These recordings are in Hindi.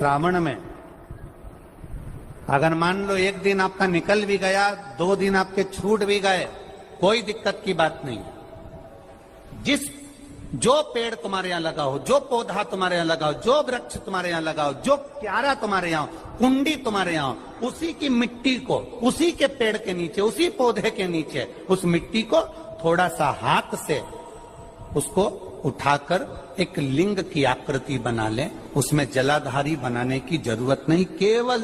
श्रावण में अगर मान लो एक दिन आपका निकल भी गया, 2 दिन आपके छूट भी गए, कोई दिक्कत की बात नहीं। जो पेड़ तुम्हारे यहां लगा हो, जो पौधा तुम्हारे यहां लगा हो, जो वृक्ष तुम्हारे यहां लगा हो, जो क्यारा तुम्हारे यहां, कुंडी तुम्हारे यहां, उसी की मिट्टी को, उसी के पेड़ के नीचे, उसी पौधे के नीचे, उस मिट्टी को थोड़ा सा हाथ से उसको उठाकर एक लिंग की आकृति बना ले। उसमें जलाधारी बनाने की जरूरत नहीं, केवल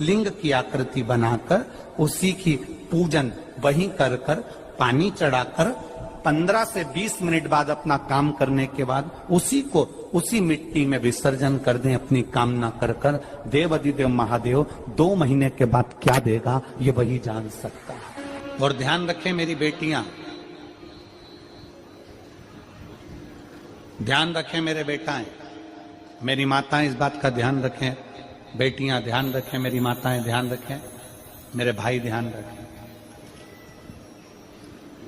लिंग की आकृति बनाकर उसी की पूजन वहीं कर कर, पानी चढ़ाकर 15 से 20 मिनट बाद अपना काम करने के बाद उसी को उसी मिट्टी में विसर्जन कर दें, अपनी कामना कर कर। देव अधिदेव महादेव 2 महीने के बाद क्या देगा ये वही जान सकता है। और ध्यान रखें मेरी बेटियां, ध्यान रखें मेरे बेटाएं, मेरी माताएं इस बात का ध्यान रखें, बेटियां ध्यान रखें, मेरी माताएं ध्यान रखें, मेरे भाई ध्यान रखें।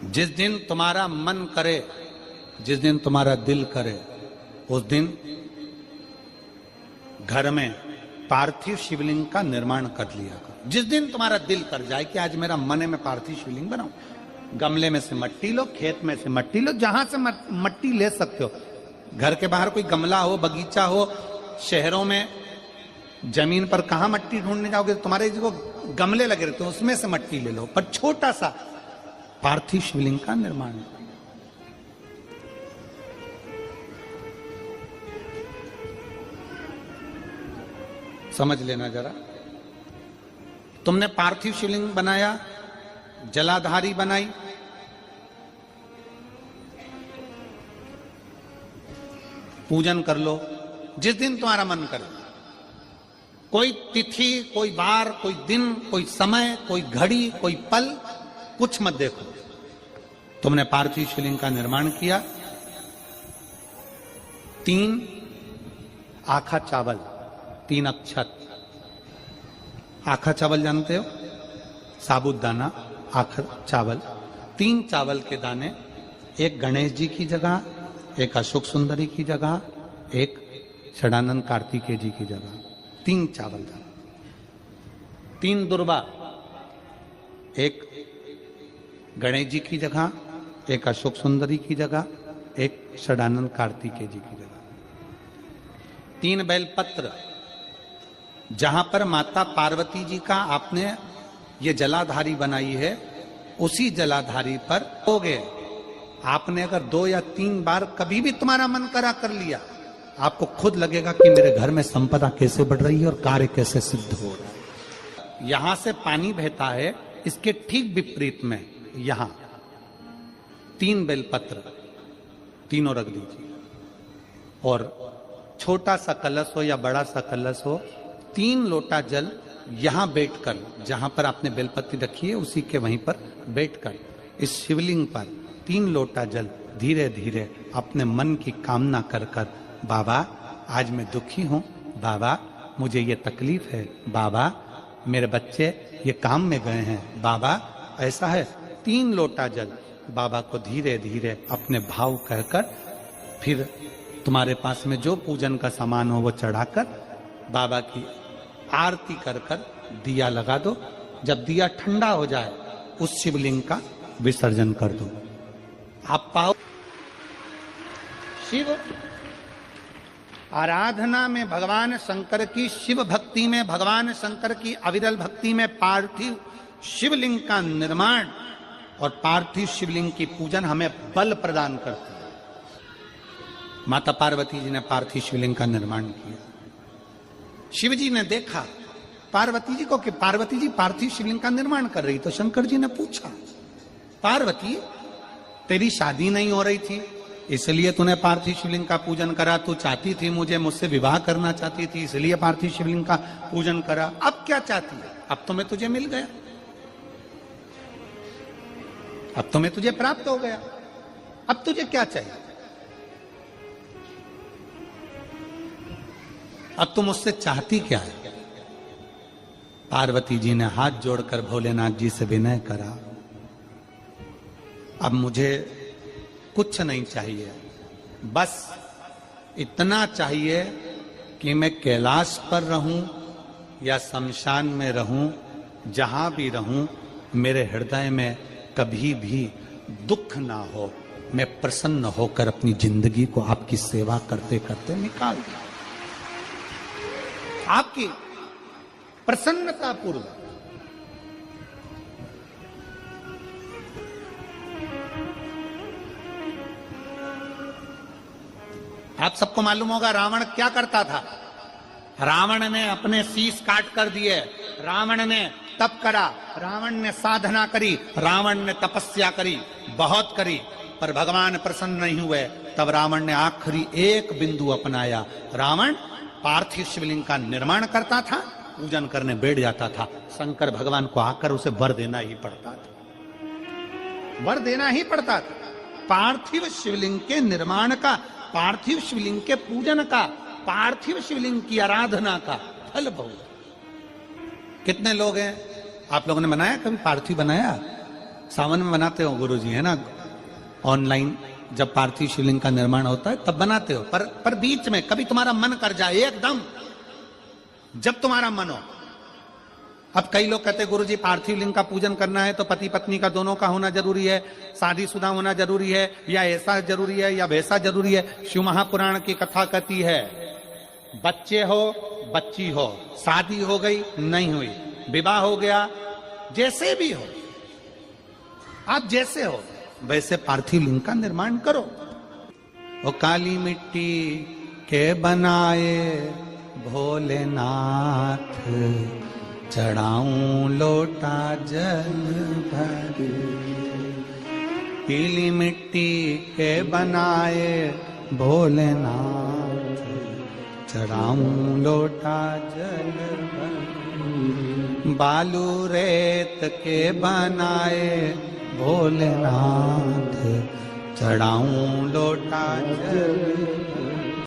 जिस दिन तुम्हारा मन करे, जिस दिन तुम्हारा दिल करे, उस दिन घर में पार्थिव शिवलिंग का निर्माण कर लिया करो। जिस दिन तुम्हारा दिल कर जाए कि आज मेरा मन है मैं पार्थिव शिवलिंग बनाऊं, गमले में से मट्टी लो, खेत में से मट्टी लो, जहां से मट्टी ले सकते हो। घर के बाहर कोई गमला हो, बगीचा हो, शहरों में जमीन पर कहां मट्टी ढूंढने जाओगे, तुम्हारे जो गमले लगे रहते हैं उसमें से मट्टी ले लो, पर छोटा सा पार्थिव शिवलिंग का निर्माण। समझ लेना जरा, तुमने पार्थिव शिवलिंग बनाया, जलाधारी बनाई, पूजन कर लो जिस दिन तुम्हारा मन करे। कोई तिथि, कोई वार, कोई दिन, कोई समय, कोई घड़ी, कोई पल कुछ मत देखो। तुमने पार्थिव शिवलिंग का निर्माण किया। 3 आखा चावल, 3 अक्षत। आखा चावल जानते हो, साबुदाना, आखा चावल। 3 चावल के दाने, एक गणेश जी की जगह, एक अशोक सुंदरी की जगह, एक षडानंद कार्तिकेय जी की जगह। 3 चावल दाना, 3 दुर्वा, एक गणेश जी की जगह, एक अशोक सुंदरी की जगह, एक षडानंद कार्तिकेय जी की जगह। 3 बेलपत्र, जहां पर माता पार्वती जी का आपने ये जलाधारी बनाई है, उसी जलाधारी पर हो गए। आपने अगर 2 या 3 बार कभी भी तुम्हारा मन करा कर लिया, आपको खुद लगेगा कि मेरे घर में संपदा कैसे बढ़ रही है और कार्य कैसे सिद्ध हो रहा है। यहां से पानी बहता है, इसके ठीक विपरीत में यहां 3 बेलपत्र, तीनों रख दीजिए। और छोटा सा कलश हो या बड़ा सा कलश हो, 3 लोटा जल यहां बैठकर, जहां पर आपने बेलपत्ती रखी है उसी के वहीं पर बैठकर इस शिवलिंग पर 3 लोटा जल धीरे धीरे अपने मन की कामना कर कर, बाबा आज मैं दुखी हूं, बाबा मुझे ये तकलीफ है, बाबा मेरे बच्चे ये काम में गए हैं, बाबा ऐसा है। 3 लोटा जल बाबा को धीरे धीरे अपने भाव कहकर, फिर तुम्हारे पास में जो पूजन का सामान हो वो चढ़ाकर बाबा की आरती कर कर दिया लगा दो। जब दिया ठंडा हो जाए उस शिवलिंग का विसर्जन कर दो। आप पाओ शिव आराधना में भगवान शंकर की, शिव भक्ति में भगवान शंकर की अविरल भक्ति में पार्थिव शिवलिंग का निर्माण और पार्थिव शिवलिंग की पूजन हमें बल प्रदान करती है। माता पार्वती जी ने पार्थिव शिवलिंग का निर्माण किया। शिव जी ने देखा पार्वती जी को कि पार्वती जी पार्थिव शिवलिंग का निर्माण कर रही, तो शंकर जी ने पूछा, पार्वती तेरी शादी नहीं हो रही थी इसलिए तूने पार्थिव शिवलिंग का पूजन करा, तू चाहती थी मुझसे विवाह करना चाहती थी इसलिए पार्थिव शिवलिंग का पूजन करा, अब क्या चाहती है? अब तो मैं तुझे मिल गया, अब तो मैं तुझे प्राप्त हो गया, अब तुझे क्या चाहिए? अब तुम मुझसे चाहती क्या है? पार्वती जी ने हाथ जोड़कर भोलेनाथ जी से विनय करा, अब मुझे कुछ नहीं चाहिए, बस इतना चाहिए कि मैं कैलाश पर रहूं या शमशान में रहूं, जहां भी रहूं, मेरे हृदय में कभी भी दुख ना हो। मैं प्रसन्न होकर अपनी जिंदगी को आपकी सेवा करते करते निकाल दूं। आपकी प्रसन्नता पूर्वक। आप सबको मालूम होगा रावण क्या करता था। रावण ने अपने शीश काट कर दिए, रावण ने तप करा, रावण ने साधना करी, रावण ने तपस्या करी, बहुत करी, पर भगवान प्रसन्न नहीं हुए। तब रावण ने आखिरी एक बिंदु अपनाया। रावण पार्थिव शिवलिंग का निर्माण करता था, पूजन करने बैठ जाता था। शंकर भगवान को आकर उसे वर देना ही पड़ता था, वर देना ही पड़ता था। पार्थिव शिवलिंग के निर्माण का, पार्थिव शिवलिंग के पूजन का, पार्थिव शिवलिंग की आराधना का फल बहुत। कितने लोग हैं आप लोगों ने बनाया, कभी पार्थिव बनाया? सावन में बनाते हो गुरुजी, है ना, ऑनलाइन जब पार्थिव शिवलिंग का निर्माण होता है तब बनाते हो। पर बीच में कभी तुम्हारा मन कर जाए, एकदम जब तुम्हारा मन हो। अब कई लोग कहते हैं गुरुजी पार्थिव लिंग का पूजन करना है तो पति पत्नी का दोनों का होना जरूरी है, शादीशुदा होना जरूरी है, या ऐसा जरूरी है या वैसा जरूरी है। शिव महापुराण की कथा कहती है बच्चे हो बच्ची हो, शादी हो गई नहीं हुई, विवाह हो गया, जैसे भी हो, आप जैसे हो वैसे पार्थिव लिंग का निर्माण करो। वो काली मिट्टी के बनाए भोलेनाथ, चढ़ाऊं लोटा जल भर। पीली मिट्टी के बनाए भोलेनाथ, चढ़ाऊं लोटा जल भर। बालू रेत के बनाए भोलेनाथ, चढ़ाऊं लोटा जल भर।